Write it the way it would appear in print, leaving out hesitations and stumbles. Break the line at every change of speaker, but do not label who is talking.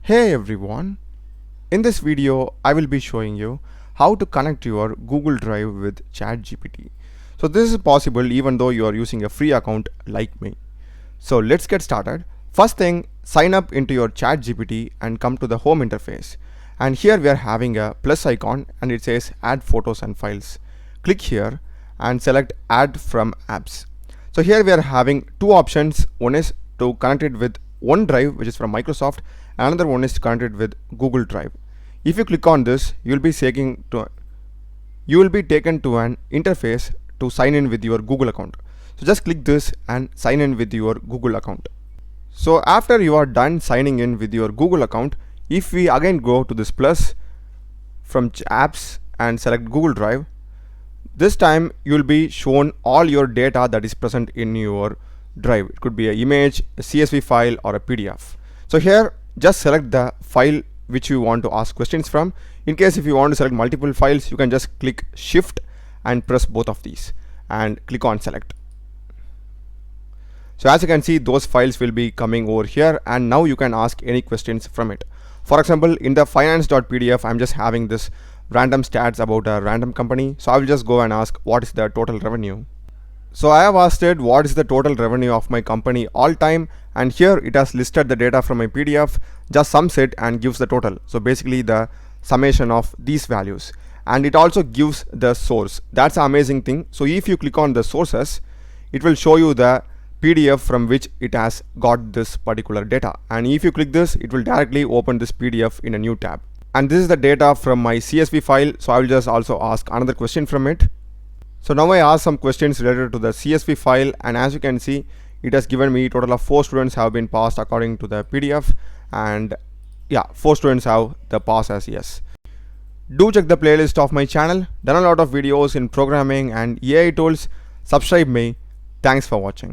Hey everyone, in this video I will be showing you how to connect your Google Drive with ChatGPT. So this is possible even though you are using a free account like me. So let's get started. First thing, sign up into your ChatGPT and come to the home interface. And here we are having a plus icon and it says add photos and files. Click here and select add from apps. So here we are having two options. One is to connect it with OneDrive, which is from Microsoft. Another one is connected with Google Drive. If you click on this, you will be taken to an interface to sign in with your Google account. So just click this and sign in with your Google account. So after you are done signing in with your Google account, if we again go to this plus from apps and select Google Drive, this time you will be shown all your data that is present in your drive. It could be an image, a CSV file, or a PDF. So here just select the file which you want to ask questions from. In case if you want to select multiple files, you can just click shift and press both of these and click on select. So as you can see, those files will be coming over here, and now you can ask any questions from it. For example, in the finance.pdf, I'm just having this random stats about a random company. So I will just go and ask what is the total revenue. So I have asked it what is the total revenue of my company all time, and here it has listed the data from my PDF, just sums it and gives the total. So basically the summation of these values, and it also gives the source. That's an amazing thing. So if you click on the sources, it will show you the PDF from which it has got this particular data, and if you click this, it will directly open this PDF in a new tab. And this is the data from my CSV file, so I will just also ask another question from it. So now I asked some questions related to the CSV file, and as you can see, it has given me total of 4 students have been passed according to the PDF, and yeah, 4 students have the pass as yes. Do check the playlist of my channel. Done a lot of videos in programming and AI tools. Subscribe me. Thanks for watching.